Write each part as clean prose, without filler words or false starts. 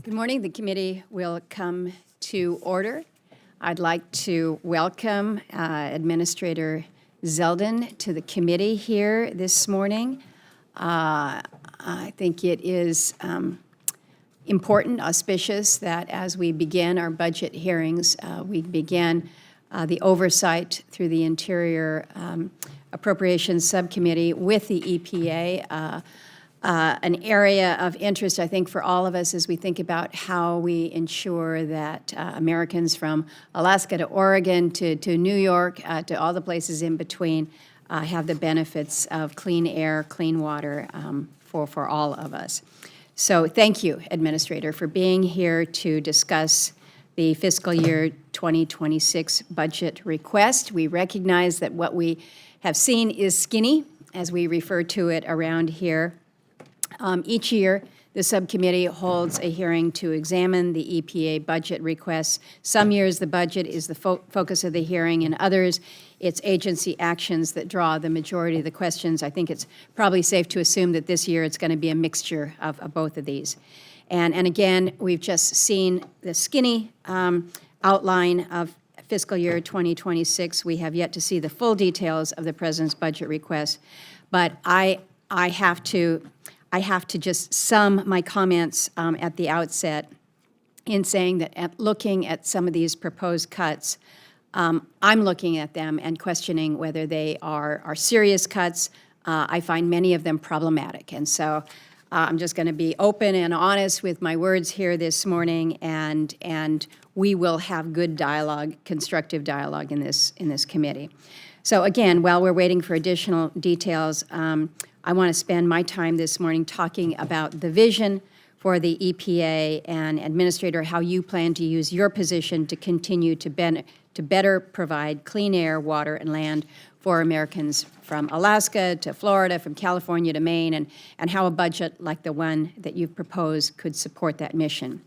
Good morning. The committee will come to order. I'd like to welcome Administrator Zeldin to the committee here this morning. I think it is important, auspicious, that as we begin our budget hearings, we begin the oversight through the Interior Appropriations Subcommittee with the EPA. An area of interest, I think, for all of us as we think about how we ensure that Americans from Alaska to Oregon to New York to all the places in between have the benefits of clean air, clean water for all of us. So thank you, Administrator, for being here to discuss the fiscal year 2026 budget request. We recognize that what we have seen is skinny, as we refer to it around here. Each year, the subcommittee holds a hearing to examine the EPA budget requests. Some years, the budget is the focus of the hearing, and others, it's agency actions that draw the majority of the questions. I think it's probably safe to assume that this year it's going to be a mixture of both of these. And again, we've just seen the skinny outline of fiscal year 2026. We have yet to see the full details of the President's budget request, but I have to just sum my comments at the outset in saying that looking at some of these proposed cuts, I'm looking at them and questioning whether they are serious cuts. I find many of them problematic. And so I'm just going to be open and honest with my words here this morning, and we will have good dialogue, constructive dialogue in this committee. So again, while we're waiting for additional details, I want to spend my time this morning talking about the vision for the EPA and, Administrator, how you plan to use your position to continue to better provide clean air, water, and land for Americans from Alaska to Florida, from California to Maine, and how a budget like the one that you've proposed could support that mission.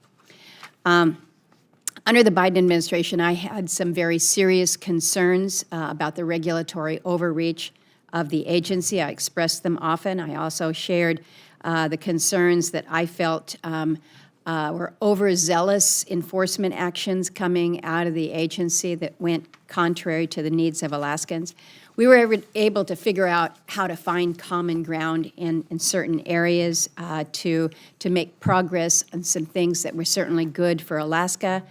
Under the Biden administration, I had some very serious concerns about the regulatory overreach of the agency. I expressed them often. I also shared the concerns that I felt were overzealous enforcement actions coming out of the agency that went contrary to the needs of Alaskans. We were able to figure out how to find common ground in certain areas to make progress on some things that were certainly good for Alaska.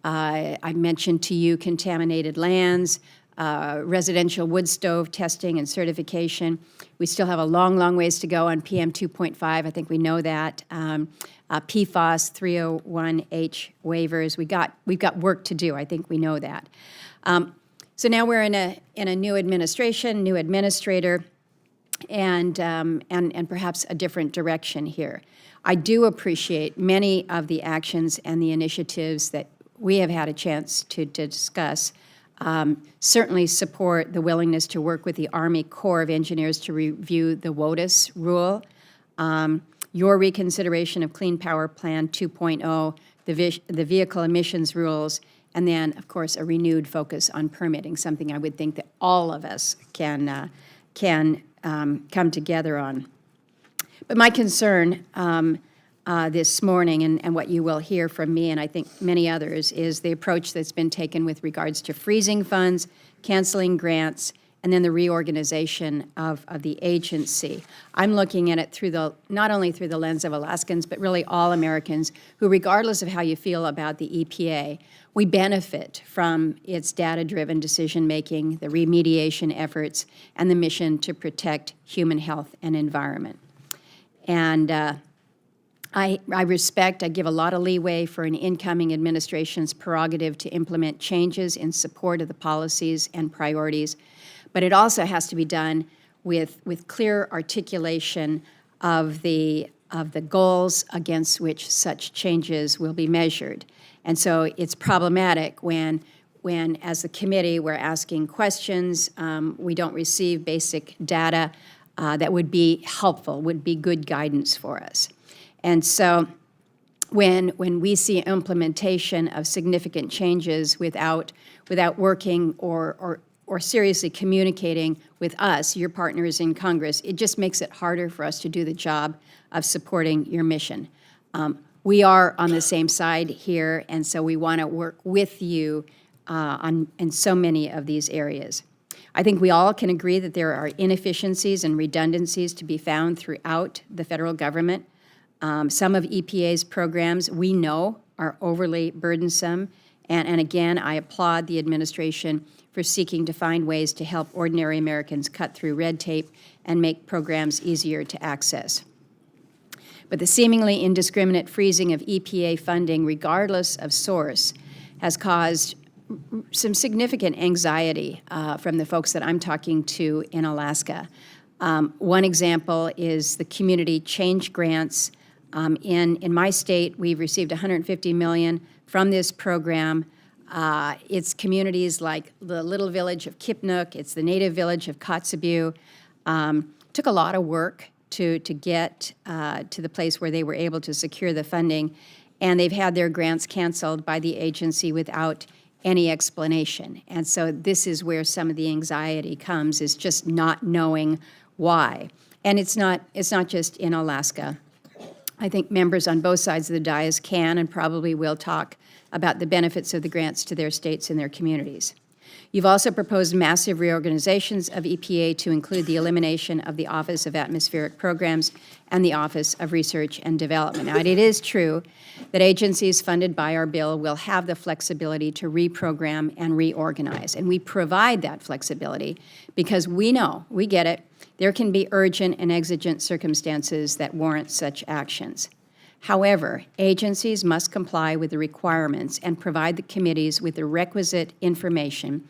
I mentioned to you contaminated lands, residential wood stove testing and certification. We still have a long, long ways to go on PM 2.5. I think we know that. PFAS 301H waivers. We've got work to do. I think we know that. So now we're in a new administration, new administrator, and perhaps a different direction here. I do appreciate many of the actions and the initiatives that we have had a chance to discuss. Certainly support the willingness to work with the Army Corps of Engineers to review the WOTUS rule, your reconsideration of Clean Power Plan 2.0, the vehicle emissions rules, and then, of course, a renewed focus on permitting, something I would think that all of us can come together on. But my concern this morning, and what you will hear from me, and I think many others, is the approach that's been taken with regards to freezing funds, canceling grants, and then the reorganization of the agency. I'm looking at it through not only through the lens of Alaskans, but really all Americans who, regardless of how you feel about the EPA, we benefit from its data-driven decision-making, the remediation efforts, and the mission to protect human health and environment. And I give a lot of leeway for an incoming administration's prerogative to implement changes in support of the policies and priorities, but it also has to be done with clear articulation of the goals against which such changes will be measured. And so it's problematic when as the committee, we're asking questions, we don't receive basic data that would be helpful, would be good guidance for us. And so when we see implementation of significant changes without working or seriously communicating with us, your partners in Congress, it just makes it harder for us to do the job of supporting your mission. we are on the same side here, and so we want to work with you in so many of these areas. I think we all can agree that there are inefficiencies and redundancies to be found throughout the federal government. Some of EPA's programs we know are overly burdensome, and again, I applaud the administration for seeking to find ways to help ordinary Americans cut through red tape and make programs easier to access. But the seemingly indiscriminate freezing of EPA funding, regardless of source, has caused some significant anxiety from the folks that I'm talking to in Alaska. One example is the community change grants. In my state, we've received $150 million from this program. It's communities like the little village of Kipnuk, it's the native village of Kotzebue. Took a lot of work to get to the place where they were able to secure the funding, and they've had their grants canceled by the agency without any explanation. And so this is where some of the anxiety comes, is just not knowing why. And it's not just in Alaska. I think members on both sides of the dais can and probably will talk about the benefits of the grants to their states and their communities. You've also proposed massive reorganizations of EPA to include the elimination of the Office of Atmospheric Programs and the Office of Research and Development. Now, it is true that agencies funded by our bill will have the flexibility to reprogram and reorganize, and we provide that flexibility because we know, we get it, there can be urgent and exigent circumstances that warrant such actions. However, agencies must comply with the requirements and provide the committees with the requisite information,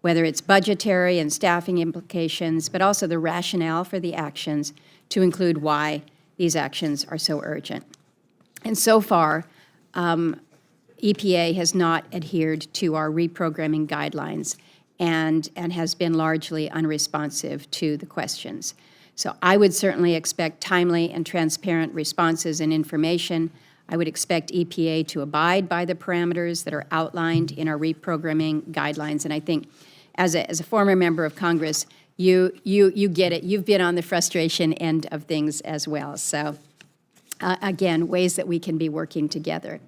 whether it's budgetary and staffing implications, but also the rationale for the actions to include why these actions are so urgent. And so far, EPA has not adhered to our reprogramming guidelines and has been largely unresponsive to the questions. So I would certainly expect timely and transparent responses and information. I would expect EPA to abide by the parameters that are outlined in our reprogramming guidelines. And I think as a former member of Congress, you get it. You've been on the frustration end of things as well. So again, ways that we can be working together.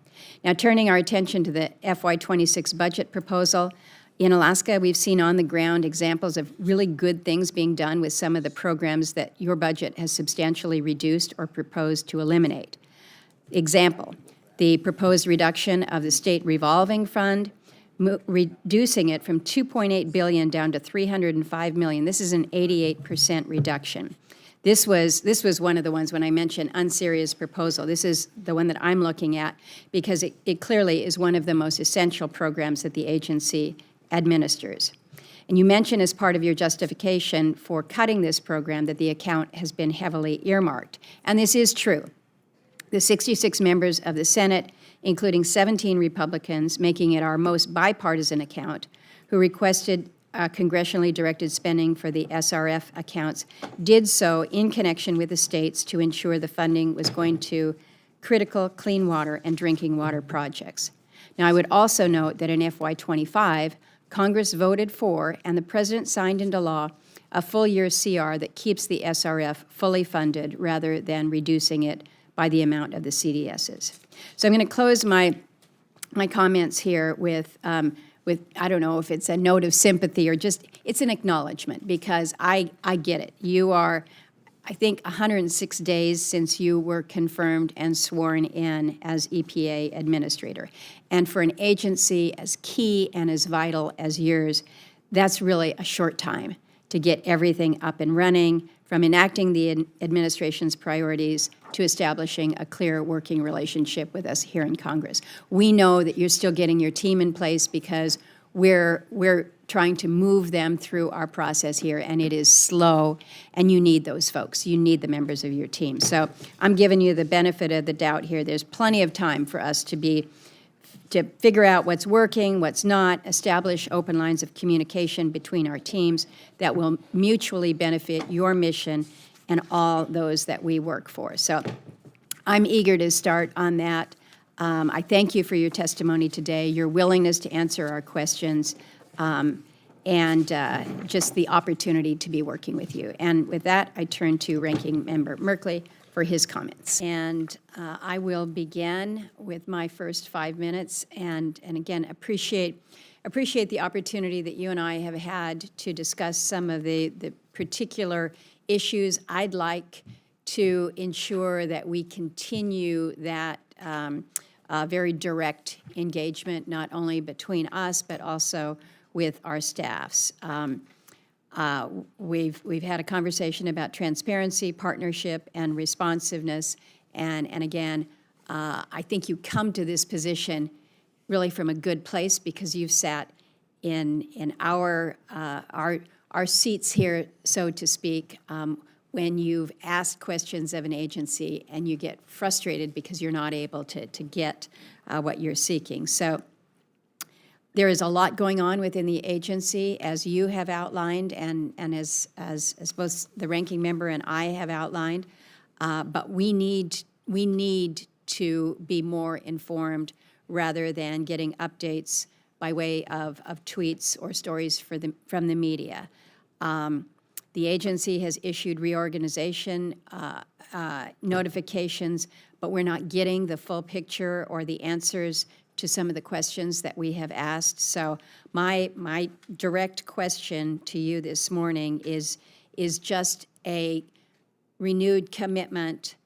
Now, turning our attention to the FY26 budget proposal, in Alaska, we've seen on the ground examples of really good things being done with some of the programs that your budget has substantially reduced or proposed to eliminate. Example, the proposed reduction of the state revolving fund, reducing it from $2.8 billion down to $305 million. This is an 88% reduction. This was one of the ones when I mentioned unserious proposal. This is the one that I'm looking at because it clearly is one of the most essential programs that the agency administers. And you mentioned as part of your justification for cutting this program that the account has been heavily earmarked. And this is true. The 66 members of the Senate, including 17 Republicans, making it our most bipartisan account, who requested congressionally directed spending for the SRF accounts, did so in connection with the states to ensure the funding was going to critical clean water and drinking water projects. Now, I would also note that in FY25, Congress voted for, and the President signed into law, a full-year CR that keeps the SRF fully funded rather than reducing it by the amount of the CDSs. So I'm going to close my comments here with I don't know if it's a note of sympathy or just, it's an acknowledgement, because I get it. You are, I think, 106 days since you were confirmed and sworn in as EPA administrator. And for an agency as key and as vital as yours, that's really a short time to get everything up and running, from enacting the administration's priorities to establishing a clear working relationship with us here in Congress. We know that you're still getting your team in place because we're trying to move them through our process here, and it is slow, and you need those folks. You need the members of your team. So I'm giving you the benefit of the doubt here. There's plenty of time for us to figure out what's working, what's not, establish open lines of communication between our teams that will mutually benefit your mission and all those that we work for. So I'm eager to start on that. I thank you for your testimony today, your willingness to answer our questions, and just the opportunity to be working with you. And with that, I turn to Ranking Member Merkley for for his comments. And I will begin with my first 5 minutes, and again, appreciate the opportunity that you and I have had to discuss some of the particular issues. I'd like to ensure that we continue that very direct engagement, not only between us, but also with our staffs. We've had a conversation about transparency, partnership, and responsiveness, and again, I think you come to this position really from a good place because you've sat in our seats here, so to speak, when you've asked questions of an agency and you get frustrated because you're not able to get what you're seeking. So there is a lot going on within the agency, as you have outlined, and as both the ranking member and I have outlined. But we need to be more informed rather than getting updates by way of tweets or stories from the media. The agency has issued reorganization notifications, but we're not getting the full picture or the answers to some of the questions that we have asked. So my direct question to you this morning is just a renewed commitment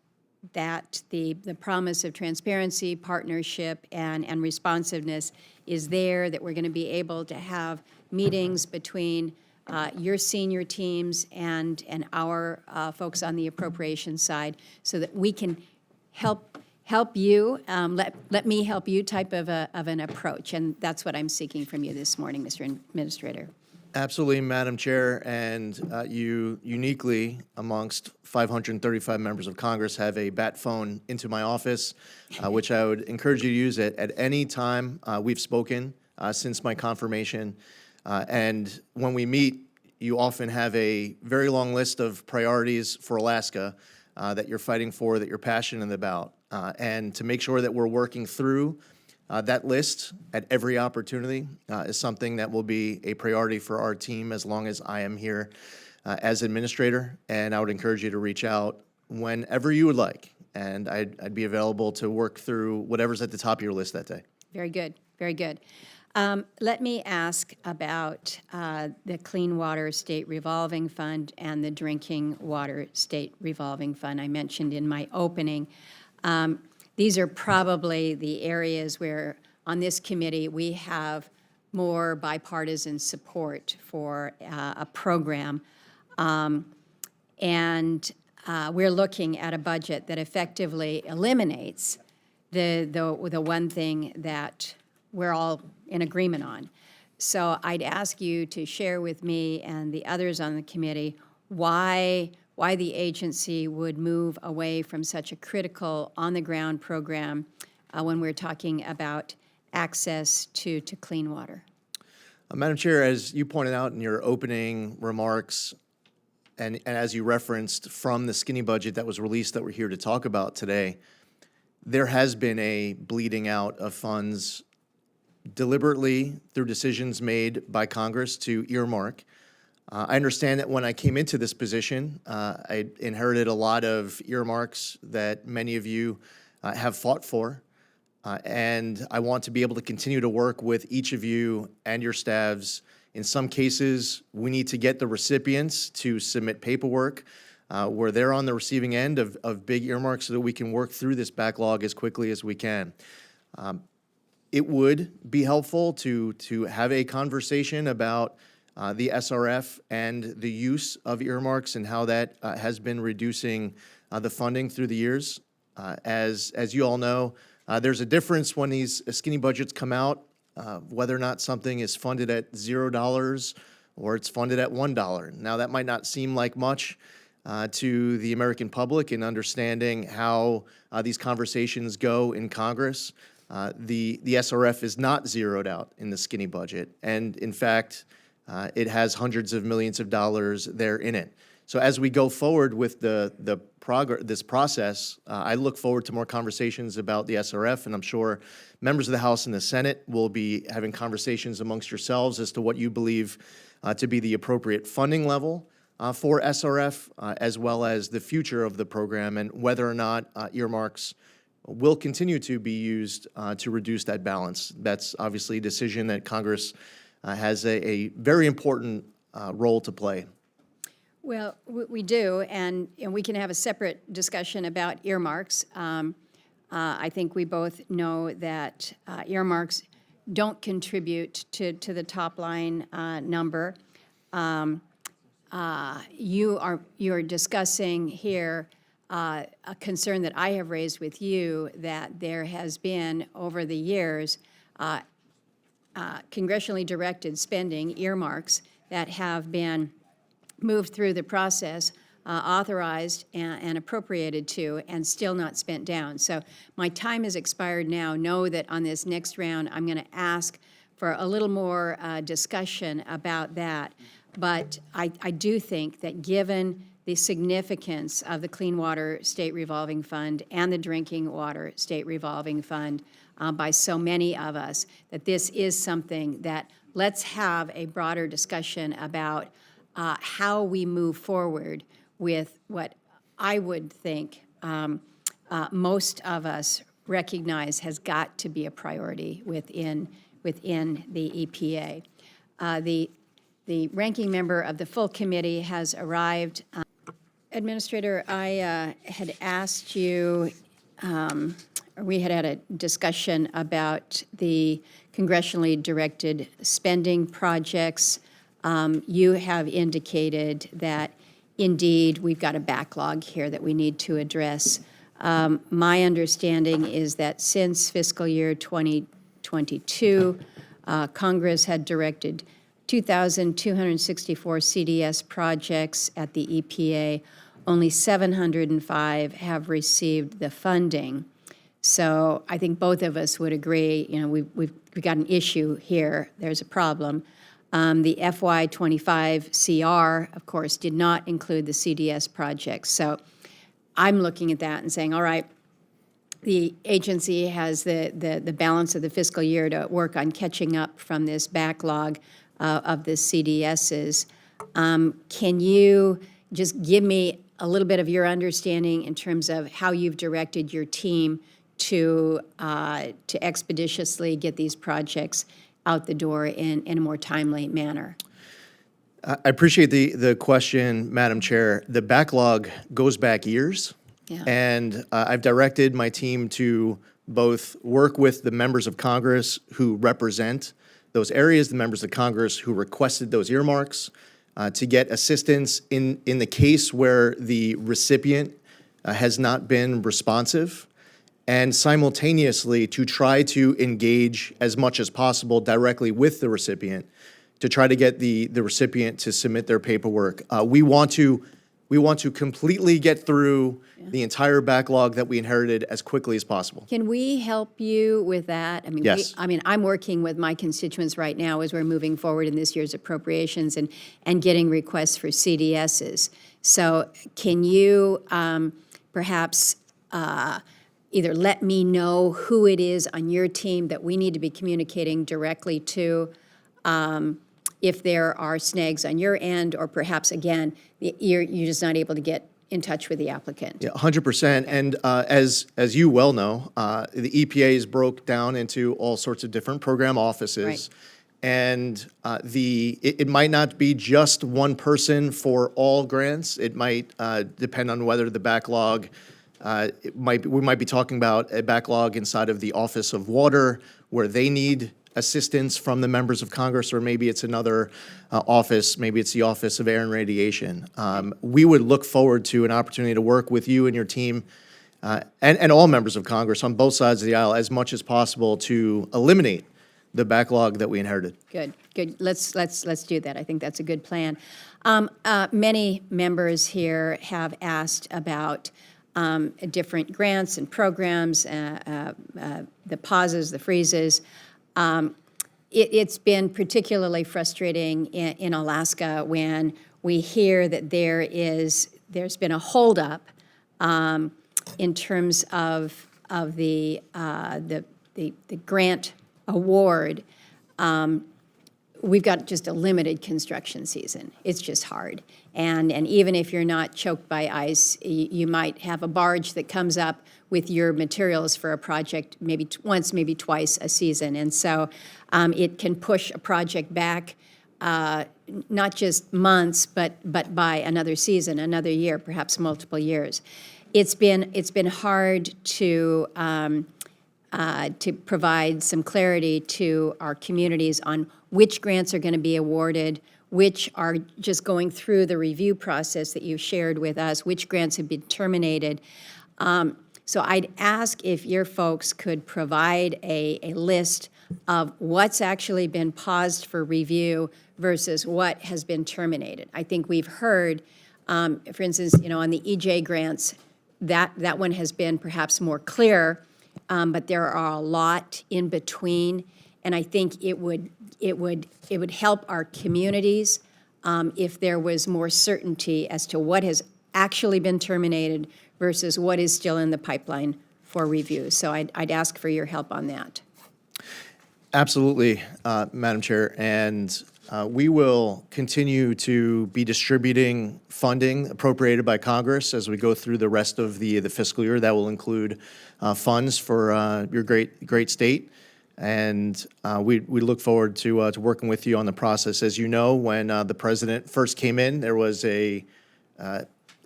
that the promise of transparency, partnership, and responsiveness is there, that we're going to be able to have meetings between your senior teams and our folks on the appropriations side, so that we can help you, let me help you type of an approach. And that's what I'm seeking from you this morning, Mr. Administrator. Absolutely, Madam Chair, and you uniquely, amongst 535 members of Congress, have a bat phone into my office, which I would encourage you to use at any time we've spoken since my confirmation. And when we meet, you often have a very long list of priorities for Alaska that you're fighting for, that you're passionate about. And to make sure that we're working through that list at every opportunity is something that will be a priority for our team as long as I am here as administrator. And I would encourage you to reach out whenever you would like. And I'd be available to work through whatever's at the top of your list that day. Very good, very good. Let me ask about the Clean Water State Revolving Fund and the Drinking Water State Revolving Fund I mentioned in my opening. These are probably the areas where, on this committee, we have more bipartisan support for a program. And we're looking at a budget that effectively eliminates the one thing that we're all in agreement on. So I'd ask you to share with me and the others on the committee why the agency would move away from such a critical on-the-ground program when we're talking about access to clean water. Madam Chair, as you pointed out in your opening remarks, and as you referenced from the skinny budget that was released that we're here to talk about today, there has been a bleeding out of funds deliberately through decisions made by Congress to earmark. I understand that when I came into this position, I inherited a lot of earmarks that many of you have fought for, and I want to be able to continue to work with each of you and your staffs. In some cases, we need to get the recipients to submit paperwork where they're on the receiving end of big earmarks so that we can work through this backlog as quickly as we can. It would be helpful to have a conversation about the SRF and the use of earmarks and how that has been reducing the funding through the years. As you all know, there's a difference when these skinny budgets come out, whether or not something is funded at $0 or it's funded at $1. Now, that might not seem like much to the American public in understanding how these conversations go in Congress. The SRF is not zeroed out in the skinny budget, and in fact, it has hundreds of millions of dollars there in it. So as we go forward with this process, I look forward to more conversations about the SRF, and I'm sure members of the House and the Senate will be having conversations amongst yourselves as to what you believe to be the appropriate funding level for SRF, as well as the future of the program and whether or not earmarks will continue to be used to reduce that balance. That's obviously a decision that Congress has a very important role to play. Well, we do, and we can have a separate discussion about earmarks. I think we both know that earmarks don't contribute to the top line number. You are discussing here a concern that I have raised with you, that there has been over the years congressionally directed spending, earmarks, that have been moved through the process, authorized and appropriated to, and still not spent down. So my time has expired now. Know that on this next round, I'm going to ask for a little more discussion about that. But I do think that given the significance of the Clean Water State Revolving Fund and the Drinking Water State Revolving Fund by so many of us, that this is something that let's have a broader discussion about how we move forward with what I would think most of us recognize has got to be a priority within the EPA. The ranking member of the full committee has arrived. Administrator, I had asked you, we had a discussion about the congressionally directed spending projects. You have indicated that indeed we've got a backlog here that we need to address. My understanding is that since fiscal year 2022, Congress had directed 2,264 CDS projects at the EPA. Only 705 have received the funding. So I think both of us would agree, we've got an issue here. There's a problem. The FY25 CR, of course, did not include the CDS projects. So I'm looking at that and saying, all right, the agency has the balance of the fiscal year to work on catching up from this backlog of the CDSs. Can you just give me a little bit of your understanding in terms of how you've directed your team to expeditiously get these projects out the door in a more timely manner? I appreciate the question, Madam Chair. The backlog goes back years. Yeah. And I've directed my team to both work with the members of Congress who represent those areas, the members of Congress who requested those earmarks, to get assistance in the case where the recipient has not been responsive, and simultaneously to try to engage as much as possible directly with the recipient to try to get the recipient to submit their paperwork. We want to completely get through the entire backlog that we inherited as quickly as possible. Can we help you with that? Yes. I'm working with my constituents right now as we're moving forward in this year's appropriations and getting requests for CDSs. So can you perhaps either let me know who it is on your team that we need to be communicating directly to, if there are snags on your end, or perhaps, again, you're just not able to get in touch with the applicant? Yeah, 100%. And as you well know, the EPA is broke down into all sorts of different program offices. Right. And it might not be just one person for all grants. It might depend on whether the backlog, we might be talking about a backlog inside of the Office of Water where they need assistance from the members of Congress, or maybe it's another office, maybe it's the Office of Air and Radiation. We would look forward to an opportunity to work with you and your team and all members of Congress on both sides of the aisle as much as possible to eliminate the backlog that we inherited. Good. Let's do that. I think that's a good plan. Many members here have asked about different grants and programs, the pauses, the freezes. It's been particularly frustrating in Alaska when we hear that there's been a holdup in terms of the grant award. we've got just a limited construction season. It's just hard. And even if you're not choked by ice, you might have a barge that comes up with your materials for a project maybe once, maybe twice a season. And so it can push a project back not just months, but by another season, another year, perhaps multiple years. It's been hard to provide some clarity to our communities on which grants are going to be awarded, which are just going through the review process that you've shared with us, which grants have been terminated. So I'd ask if your folks could provide a list of what's actually been paused for review versus what has been terminated. I think we've heard, for instance, on the EJ grants, that one has been perhaps more clear, but there are a lot in between, and I think it would help our communities if there was more certainty as to what has actually been terminated versus what is still in the pipeline for review. So I'd ask for your help on that. Absolutely, Madam Chair, and we will continue to be distributing funding appropriated by Congress as we go through the rest of the fiscal year. That will include funds for your great state, and we look forward to working with you on the process. As you know, when the president first came in, there was a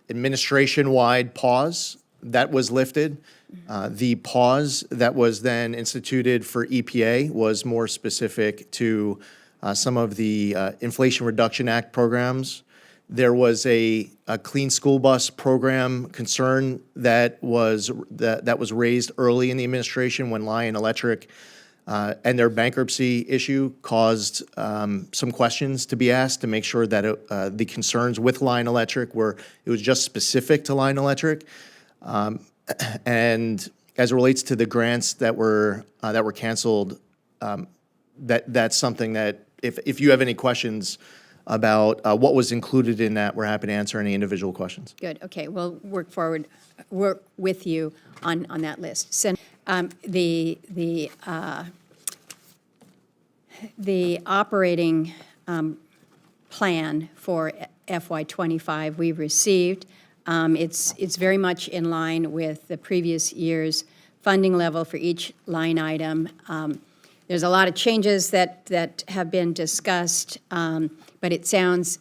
administration-wide pause that was lifted. The pause that was then instituted for EPA was more specific to some of the Inflation Reduction Act programs. There was a clean school bus program concern that was raised early in the administration when Lion Electric and their bankruptcy issue caused some questions to be asked to make sure that the concerns with Lion Electric it was just specific to Lion Electric. And as it relates to the grants that were canceled, that's something that if you have any questions about what was included in that, we're happy to answer any individual questions. Good. Okay. We'll work with you on that list. So, the operating plan for FY25 we've received. It's very much in line with the previous year's funding level for each line item. There's a lot of changes that have been discussed, but it sounds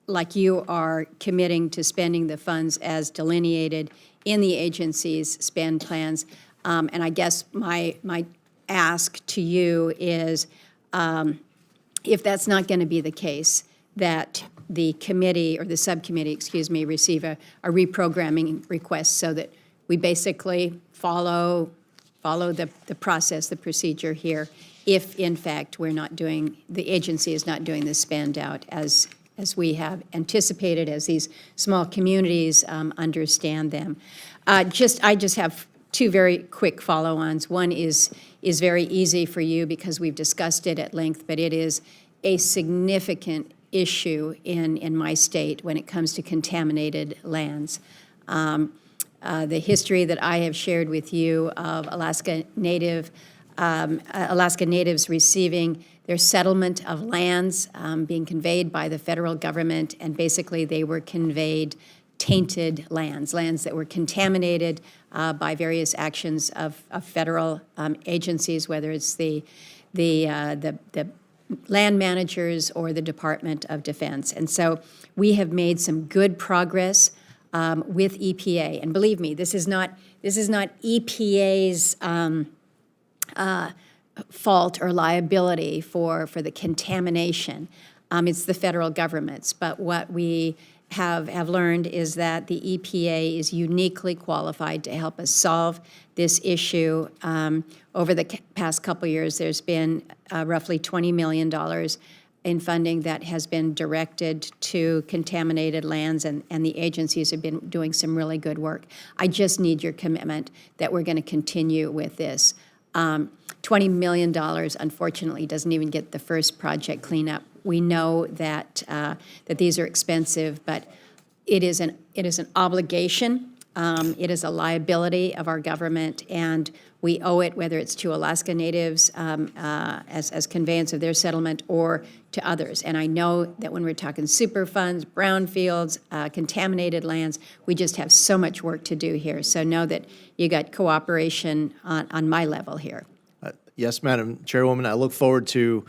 like you are committing to spending the funds as delineated in the agency's spend plans. And I guess my ask to you is, if that's not going to be the case, that the committee or the subcommittee, receive a reprogramming request so that we basically follow the process, the procedure here, if in fact the agency is not doing the spend out as we have anticipated, as these small communities understand them. I just have two very quick follow-ons. One is very easy for you because we've discussed it at length, but it is a significant issue in my state when it comes to contaminated lands. The history that I have shared with you of Alaska Natives receiving their settlement of lands being conveyed by the federal government, and basically they were conveyed tainted lands that were contaminated by various actions of federal agencies, whether it's the land managers or the Department of Defense. And so we have made some good progress with EPA. And believe me, this is not EPA's fault or liability for the contamination. It's the federal government's. But what we have learned is that the EPA is uniquely qualified to help us solve this issue. Over the past couple years, there's been roughly $20 million in funding that has been directed to contaminated lands, and the agencies have been doing some really good work. I just need your commitment that we're going to continue with this. $20 million, unfortunately, doesn't even get the first project cleanup. We know that these are expensive, but it is an obligation It is a liability of our government, and we owe it, whether it's to Alaska Natives as conveyance of their settlement or to others. And I know that when we're talking Superfunds, brownfields, contaminated lands, we just have so much work to do here. So know that you got cooperation on my level here. Yes, Madam Chairwoman, I look forward to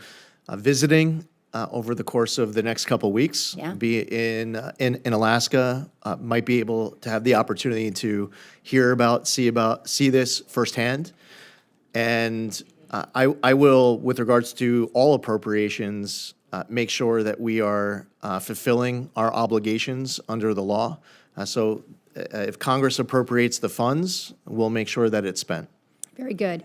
visiting over the course of the next couple weeks. Yeah. Be in Alaska, might be able to have the opportunity to hear about, see this firsthand. And I will, with regards to all appropriations, make sure that we are fulfilling our obligations under the law. So if Congress appropriates the funds, we'll make sure that it's spent. Very good.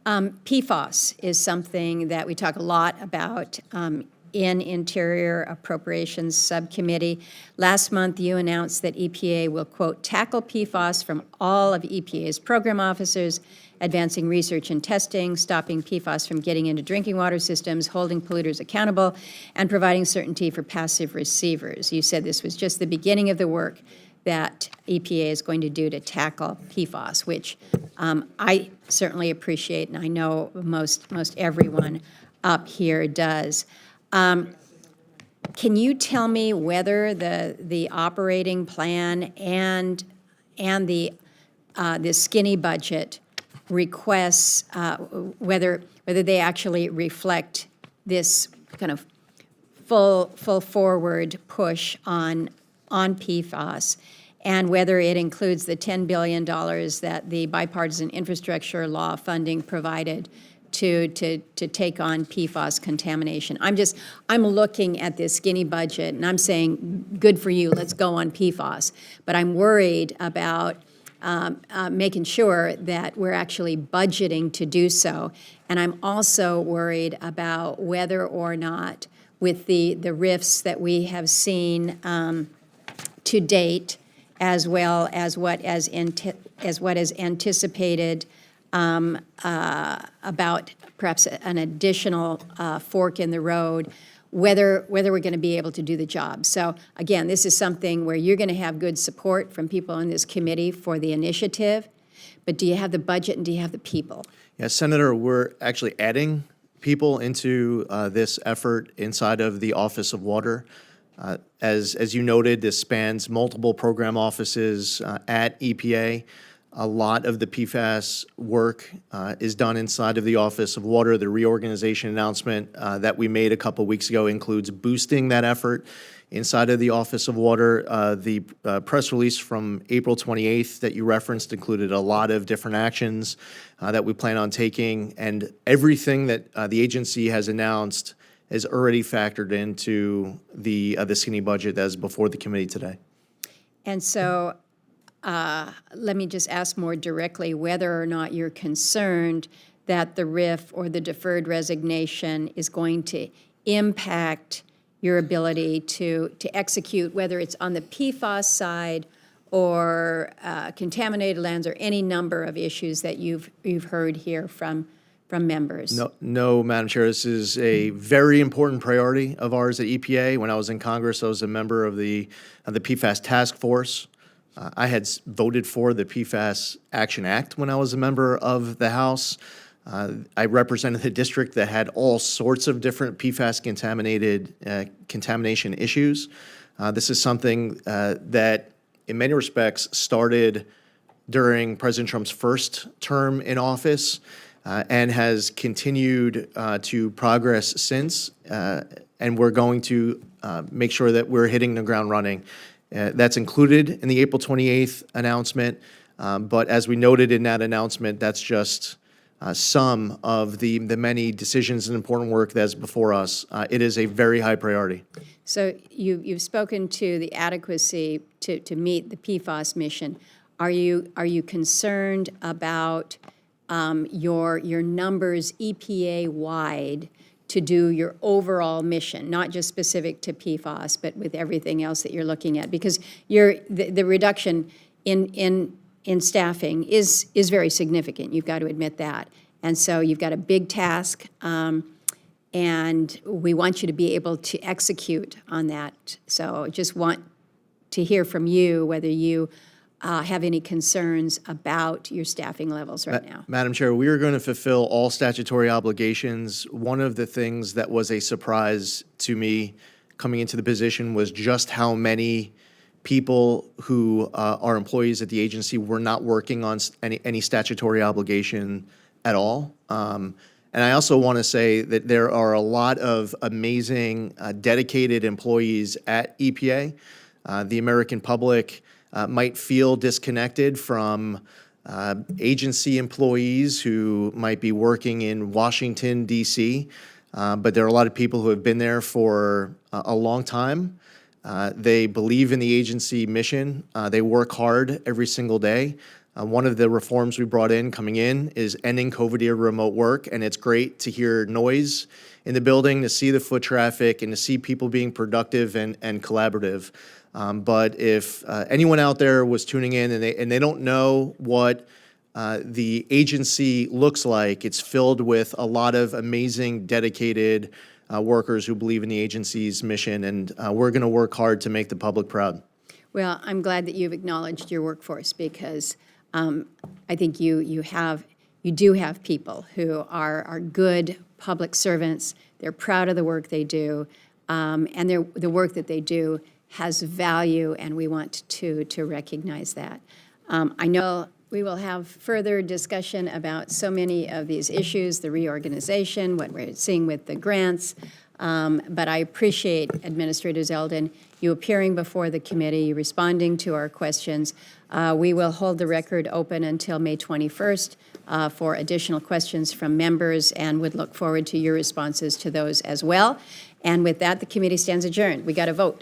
PFAS is something that we talk a lot about in Interior Appropriations Subcommittee. Last month, you announced that EPA will, quote, tackle PFAS from all of EPA's program officers, advancing research and testing, stopping PFAS from getting into drinking water systems, holding polluters accountable, and providing certainty for passive receivers. You said this was just the beginning of the work that EPA is going to do to tackle PFAS, which I certainly appreciate, and I know most everyone up here does. Can you tell me whether the operating plan and the skinny budget requests whether they actually reflect this kind of full forward push on PFAS, and whether it includes the $10 billion that the bipartisan infrastructure law funding provided to take on PFAS contamination. I'm looking at this skinny budget, and I'm saying, good for you, let's go on PFAS. But I'm worried about making sure that we're actually budgeting to do so. And I'm also worried about whether or not, with the RIFs that we have seen to date, as well as what is anticipated about perhaps an additional fork in the road, whether we're going to be able to do the job. So again, this is something where you're going to have good support from people in this committee for the initiative, but do you have the budget and do you have the people? Yes, Senator, we're actually adding people into this effort inside of the Office of Water. As you noted, this spans multiple program offices at EPA. A lot of the PFAS work is done inside of the Office of Water. The reorganization announcement that we made a couple weeks ago includes boosting that effort inside of the Office of Water. The press release from April 28th that you referenced included a lot of different actions that we plan on taking, and everything that the agency has announced is already factored into the skinny budget that is before the committee today. And so let me just ask more directly whether or not you're concerned that the RIF or the deferred resignation is going to impact your ability to execute, whether it's on the PFAS side or contaminated lands or any number of issues that you've heard here from members. No, Madam Chair, this is a very important priority of ours at EPA. When I was in Congress, I was a member of the PFAS task force. I had voted for the PFAS Action Act when I was a member of the House. I represented the district that had all sorts of different PFAS contamination issues. This is something that, in many respects, started during President Trump's first term in office and has continued to progress since. And we're going to make sure that we're hitting the ground running. That's included in the April 28th announcement, but as we noted in that announcement, that's just some of the many decisions and important work that's before us. It is a very high priority. So you've spoken to the adequacy to meet the PFAS mission. Are you concerned about your numbers EPA-wide to do your overall mission, not just specific to PFAS, but with everything else that you're looking at? Because the reduction in staffing is very significant. You've got to admit that. And so you've got a big task, and we want you to be able to execute on that. So I just want to hear from you whether you have any concerns about your staffing levels right now. Madam Chair, we are going to fulfill all statutory obligations. One of the things that was a surprise to me coming into the position was just how many people who are employees at the agency were not working on any statutory obligation at all. And I also want to say that there are a lot of amazing, dedicated employees at EPA. The American public might feel disconnected from agency employees who might be working in Washington, D.C., but there are a lot of people who have been there for a long time. They believe in the agency mission. They work hard every single day. One of the reforms we brought in coming in is ending COVID-era remote work, and it's great to hear noise in the building, to see the foot traffic, and to see people being productive and collaborative. But if anyone out there was tuning in and they don't know what the agency looks like, it's filled with a lot of amazing, dedicated workers who believe in the agency's mission, and we're going to work hard to make the public proud. Well, I'm glad that you've acknowledged your workforce, because I think you do have people who are good public servants. They're proud of the work they do, and the work that they do has value, and we want to recognize that. I know we will have further discussion about so many of these issues, the reorganization, what we're seeing with the grants, but I appreciate, Administrator Zeldin, you appearing before the committee, responding to our questions. We will hold the record open until May 21st for additional questions from members, and would look forward to your responses to those as well. And with that, the committee stands adjourned. We got to vote.